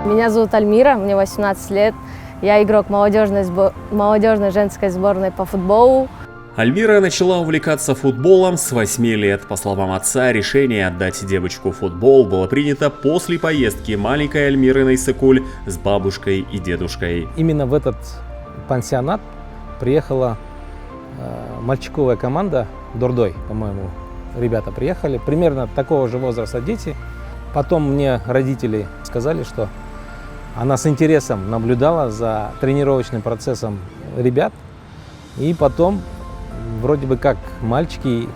Меня зовут Альмира, мне 18 лет. Я игрок молодежной женской сборной по футболу. Альмира начала увлекаться футболом с 8 лет. По словам отца, решение отдать девочку в футбол было принято после поездки маленькой Альмиры на Иссык-Куль с бабушкой и дедушкой. Именно в этот пансионат приехала мальчиковая команда, Дордой, по-моему, ребята приехали, примерно такого же возраста дети. Потом мне родители сказали, что она с интересом наблюдала за тренировочным процессом ребят. И потом, вроде бы как мальчики,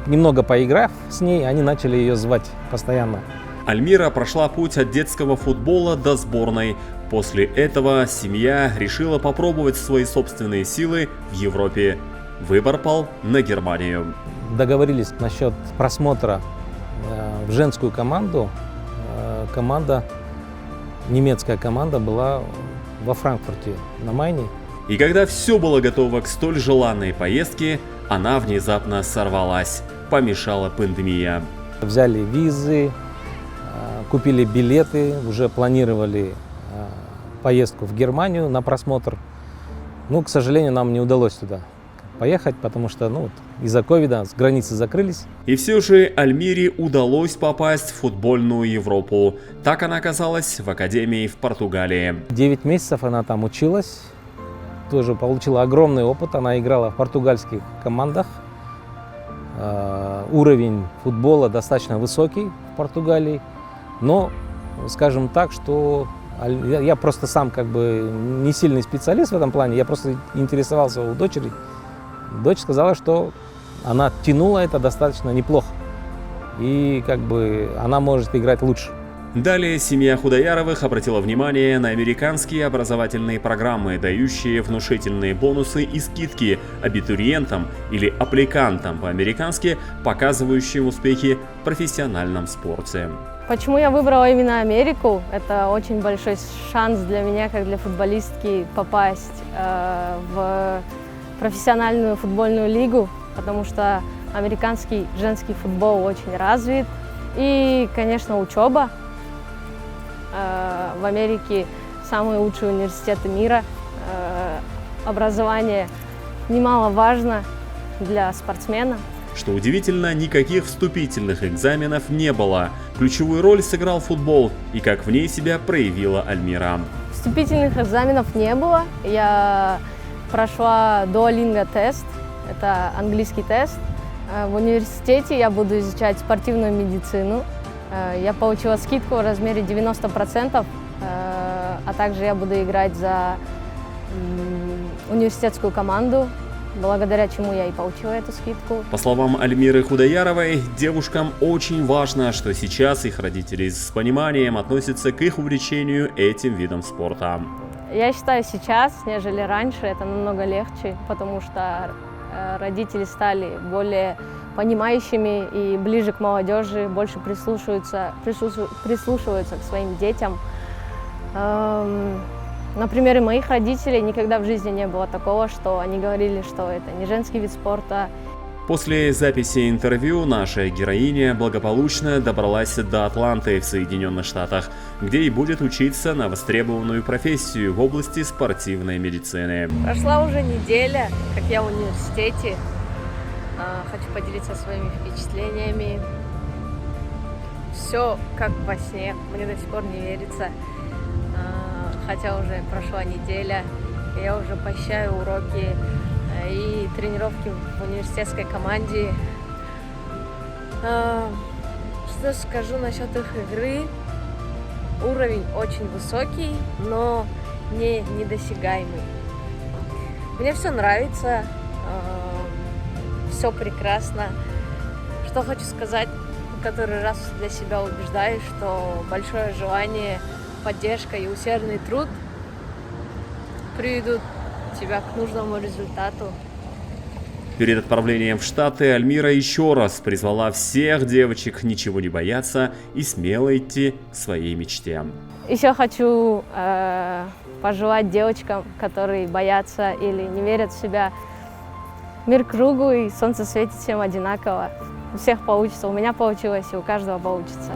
немного поиграв с ней, они начали ее звать постоянно. Альмира прошла путь от детского футбола до сборной. После этого семья решила попробовать свои собственные силы в Европе. Выбор пал на Германию. Договорились насчет просмотра в женскую команду. Немецкая команда была во Франкфурте на Майне. И когда все было готово к столь желанной поездке, она внезапно сорвалась. Помешала пандемия. Взяли визы, купили билеты, уже планировали поездку в Германию на просмотр. Но, к сожалению, нам не удалось туда поехать, потому что из-за ковида границы закрылись. И все же Альмире удалось попасть в футбольную Европу. Так она оказалась в академии в Португалии. 9 месяцев она там училась, тоже получила огромный опыт. Она играла в португальских командах. Уровень футбола достаточно высокий в Португалии. Но, скажем так, что я просто сам не сильный специалист в этом плане, я просто интересовался у дочери. Дочь сказала, что она тянула это достаточно неплохо, и она может играть лучше. Далее семья Худаяровых обратила внимание на американские образовательные программы, дающие внушительные бонусы и скидки абитуриентам или аппликантам по-американски, показывающим успехи в профессиональном спорте. Почему я выбрала именно Америку? Это очень большой шанс для меня, как для футболистки, попасть в профессиональную футбольную лигу, потому что американский женский футбол очень развит. И, конечно, учеба. В Америке самые лучшие университеты мира. Образование немаловажно для спортсмена. Что удивительно, никаких вступительных экзаменов не было. Ключевую роль сыграл футбол и как в ней себя проявила Альмира. Вступительных экзаменов не было. Я прошла Duolingo-тест, это английский тест. В университете я буду изучать спортивную медицину. Я получила скидку в размере 90%, а также я буду играть за университетскую команду, благодаря чему я и получила эту скидку. По словам Альмиры Худаяровой, девушкам очень важно, что сейчас их родители с пониманием относятся к их увлечению этим видом спорта. Я считаю, сейчас, нежели раньше, это намного легче, потому что родители стали более понимающими и ближе к молодежи, больше прислушиваются к своим детям. На примере моих родителей никогда в жизни не было такого, что они говорили, что это не женский вид спорта. После записи интервью наша героиня благополучно добралась до Атланты в Соединенных Штатах, где и будет учиться на востребованную профессию в области спортивной медицины. Прошла уже неделя, как я в университете. Хочу поделиться своими впечатлениями. Все как во сне, мне до сих пор не верится. Хотя уже прошла неделя, я уже посещаю уроки и тренировки в университетской команде. Что скажу насчет их игры? Уровень очень высокий, но не недосягаемый. Мне все нравится, все прекрасно. Что хочу сказать, в который раз для себя убеждаюсь, что большое желание, поддержка и усердный труд приведут тебя к нужному результату. Перед отправлением в Штаты Альмира еще раз призвала всех девочек ничего не бояться и смело идти к своей мечте. Еще хочу пожелать девочкам, которые боятся или не верят в себя, мир круглый, солнце светит всем одинаково. У всех получится, у меня получилось, и у каждого получится.